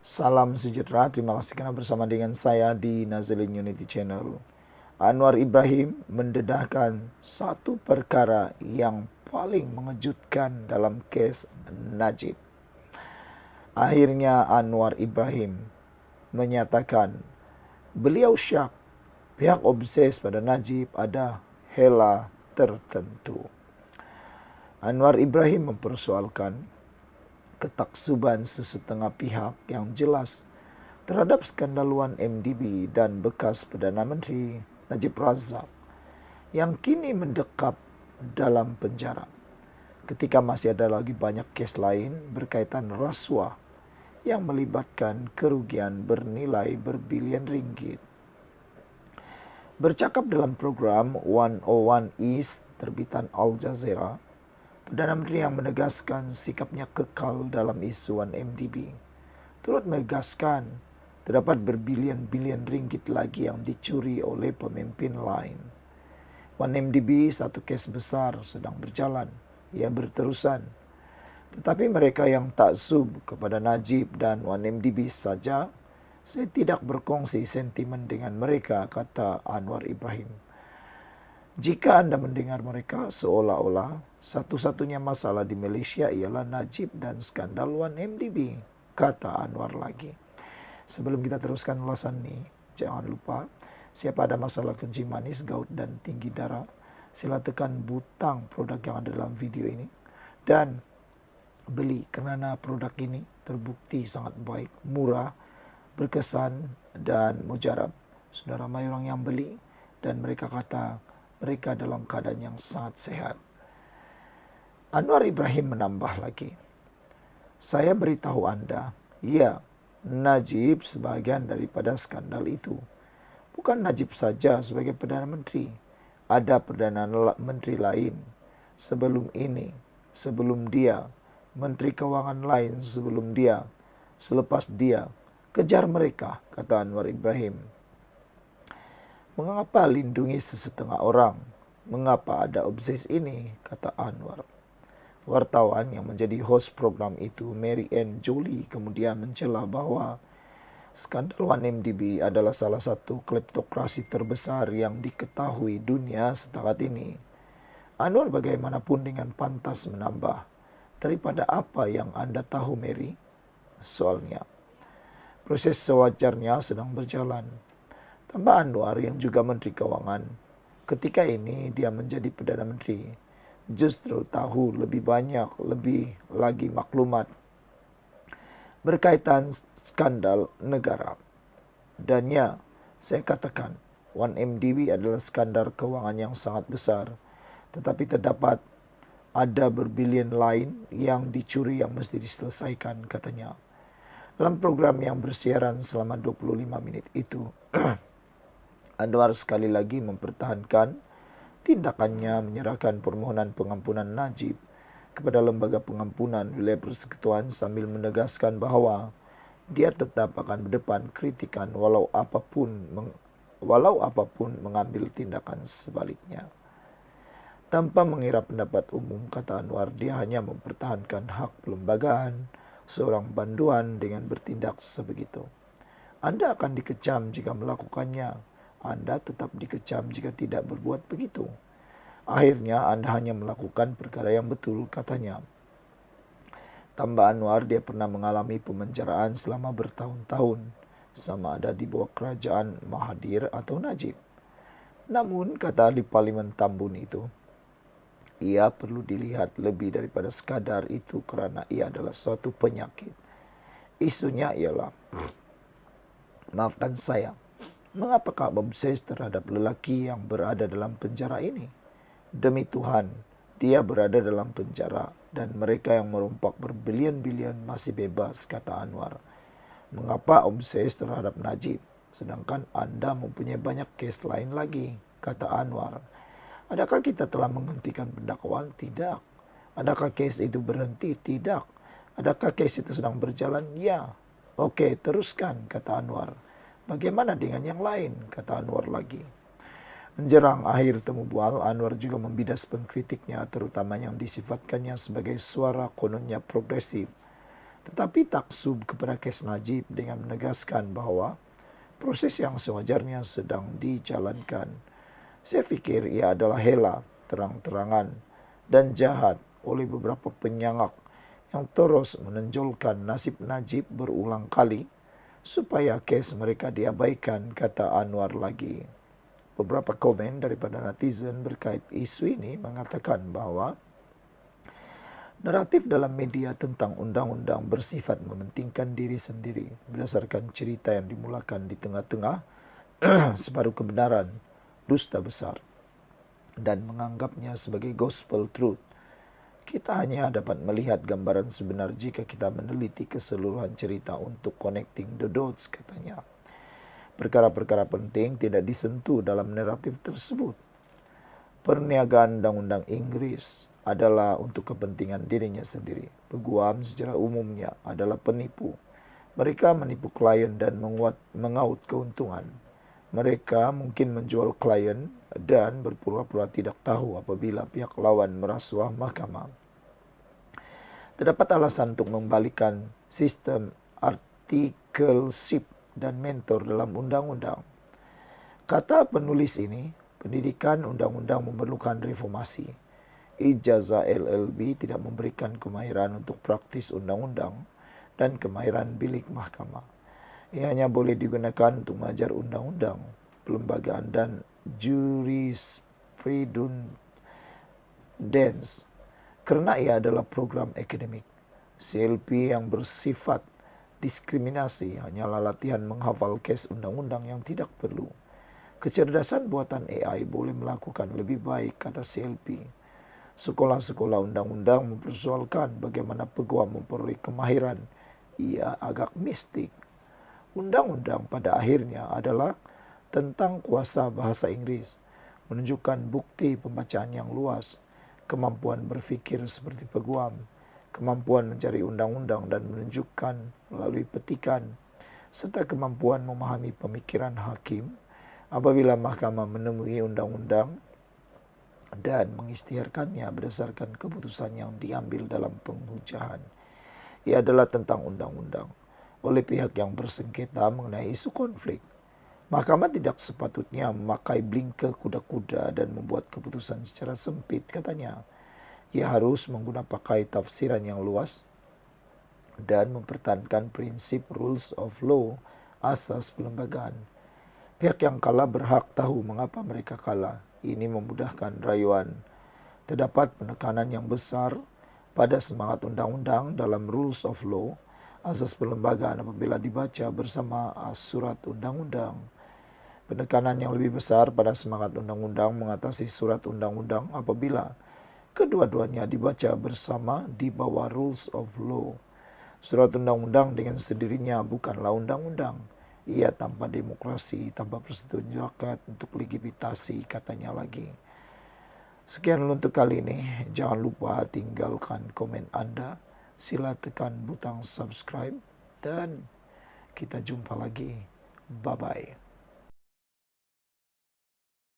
Salam sejahtera, terima kasih karena bersama dengan saya di Nazilin Unity Channel. Anwar Ibrahim mendedahkan satu perkara yang paling mengejutkan dalam kes Najib. Akhirnya Anwar Ibrahim menyatakan beliau syak pihak obses pada Najib ada hela tertentu. Anwar Ibrahim mempersoalkan ketaksuban sesetengah pihak yang jelas terhadap skandal 1MDB dan bekas Perdana Menteri Najib Razak yang kini mendekap dalam penjara ketika masih ada lagi banyak kes lain berkaitan rasuah yang melibatkan kerugian bernilai berbilion ringgit. Bercakap dalam program 101 East terbitan Al Jazeera, Perdana Menteri yang menegaskan sikapnya kekal dalam isu 1MDB turut menegaskan terdapat berbilion-bilion ringgit lagi yang dicuri oleh pemimpin lain. 1MDB satu kes besar sedang berjalan, ia berterusan. Tetapi mereka yang taksub kepada Najib dan 1MDB saja, saya tidak berkongsi sentimen dengan mereka, kata Anwar Ibrahim. Jika Anda mendengar mereka seolah-olah satu-satunya masalah di Malaysia ialah Najib dan skandal 1MDB, kata Anwar lagi. Sebelum kita teruskan ulasan ini, jangan lupa, siapa ada masalah kencing manis, gout dan tinggi darah, sila tekan butang produk yang ada dalam video ini dan beli kerana produk ini terbukti sangat baik, murah, berkesan dan mujarab. Sudah ramai orang yang beli dan mereka kata mereka dalam keadaan yang sangat sehat. Anwar Ibrahim menambah lagi, saya beritahu Anda, ya, Najib sebahagian daripada skandal itu. Bukan Najib saja sebagai Perdana Menteri. Ada Perdana Menteri lain sebelum ini, sebelum dia, Menteri Kewangan lain sebelum dia, selepas dia. Kejar mereka, kata Anwar Ibrahim. Mengapa lindungi sesetengah orang? Mengapa ada obses ini? Kata Anwar. Wartawan yang menjadi host program itu, Mary Ann Jolie, kemudian mencela bahawa skandal 1MDB adalah salah satu kleptokrasi terbesar yang diketahui dunia setakat ini. Anwar bagaimanapun dengan pantas menambah, daripada apa yang Anda tahu, Mary? Soalnya, proses sewajarnya sedang berjalan. Tambah Anwar yang juga Menteri Kewangan. Ketika ini dia menjadi Perdana Menteri, justru tahu lebih banyak, lebih lagi maklumat berkaitan skandal negara. Dan ya, saya katakan 1MDB adalah skandal kewangan yang sangat besar. Tetapi terdapat ada berbilion lain yang dicuri yang mesti diselesaikan, katanya. Dalam program yang bersiaran selama 25 menit itu, Anwar sekali lagi mempertahankan tindakannya menyerahkan permohonan pengampunan Najib kepada Lembaga Pengampunan Wilayah Persekutuan sambil menegaskan bahawa dia tetap akan berdepan kritikan walau apapun mengambil tindakan sebaliknya. Tanpa mengira pendapat umum, kata Anwar, dia hanya mempertahankan hak perlembagaan seorang banduan dengan bertindak sebegitu. Anda akan dikecam jika melakukannya. Anda tetap dikecam jika tidak berbuat begitu. Akhirnya Anda hanya melakukan perkara yang betul, katanya. Tambah Anwar, dia pernah mengalami pemenjaraan selama bertahun-tahun, sama ada di bawah kerajaan Mahathir atau Najib. Namun, kata ahli Parlimen Tambun itu, ia perlu dilihat lebih daripada sekadar itu kerana ia adalah suatu penyakit. Isunya ialah, maafkan saya, mengapakah obses terhadap lelaki yang berada dalam penjara ini? Demi Tuhan, dia berada dalam penjara dan mereka yang merompak berbilion-bilion masih bebas, kata Anwar. Mengapa obses terhadap Najib, sedangkan Anda mempunyai banyak kes lain lagi, kata Anwar. Adakah kita telah menghentikan pendakwaan? Tidak. Adakah kes itu berhenti? Tidak. Adakah kes itu sedang berjalan? Ya. Okey, teruskan, kata Anwar. Bagaimana dengan yang lain? Kata Anwar lagi. Menjerang akhir temu bual, Anwar juga membidas pengkritiknya, terutama yang disifatkannya sebagai suara kononnya progresif, tetapi taksub kepada kes Najib dengan menegaskan bahawa proses yang sewajarnya sedang dijalankan. Saya fikir ia adalah hela, terang-terangan dan jahat oleh beberapa penyangak yang terus menonjolkan nasib Najib berulang kali supaya kes mereka diabaikan, kata Anwar lagi. Beberapa komen daripada netizen berkait isu ini mengatakan bahawa naratif dalam media tentang undang-undang bersifat mementingkan diri sendiri berdasarkan cerita yang dimulakan di tengah-tengah separuh kebenaran, dusta besar, dan menganggapnya sebagai gospel truth. Kita hanya dapat melihat gambaran sebenar jika kita meneliti keseluruhan cerita untuk connecting the dots, katanya. Perkara-perkara penting tidak disentuh dalam naratif tersebut. Perniagaan undang-undang Inggris adalah untuk kepentingan dirinya sendiri. Peguam secara umumnya adalah penipu. Mereka menipu klien dan mengaut keuntungan. Mereka mungkin menjual klien dan berpura-pura tidak tahu apabila pihak lawan merasuah mahkamah. Terdapat alasan untuk membalikan sistem artikelship dan mentor dalam undang-undang. Kata penulis ini, pendidikan undang-undang memerlukan reformasi. Ijazah LLB tidak memberikan kemahiran untuk praktis undang-undang dan kemahiran bilik mahkamah. Ia hanya boleh digunakan untuk mengajar undang-undang, perlembagaan dan jurisprudence kerana ia adalah program akademik. CLP yang bersifat diskriminasi hanyalah latihan menghafal kes undang-undang yang tidak perlu. Kecerdasan buatan AI boleh melakukan lebih baik, kata CLP. Sekolah-sekolah undang-undang mempersoalkan bagaimana peguam memperoleh kemahiran. Ia agak mistik. Undang-undang pada akhirnya adalah tentang kuasa bahasa Inggris, menunjukkan bukti pembacaan yang luas, kemampuan berfikir seperti peguam, kemampuan mencari undang-undang dan menunjukkan melalui petikan, serta kemampuan memahami pemikiran hakim apabila mahkamah menemui undang-undang dan mengisytiharkannya berdasarkan keputusan yang diambil dalam penghujahan. Ia adalah tentang undang-undang oleh pihak yang bersengketa mengenai isu konflik. Mahkamah tidak sepatutnya memakai blinker kuda-kuda dan membuat keputusan secara sempit, katanya. Ia harus menggunakan tafsiran yang luas dan mempertahankan prinsip rules of law, asas perlembagaan. Pihak yang kalah berhak tahu mengapa mereka kalah. Ini memudahkan rayuan. Terdapat penekanan yang besar pada semangat undang-undang dalam rules of law, asas perlembagaan apabila dibaca bersama surat undang-undang. Penekanan yang lebih besar pada semangat undang-undang mengatasi surat undang-undang apabila kedua-duanya dibaca bersama di bawah rules of law. Surat undang-undang dengan sendirinya bukanlah undang-undang. Ia tanpa demokrasi, tanpa persetujuan rakyat untuk legitimasi, katanya lagi. Sekian untuk kali ini. Jangan lupa tinggalkan komen Anda. Sila tekan butang subscribe dan kita jumpa lagi. Bye-bye.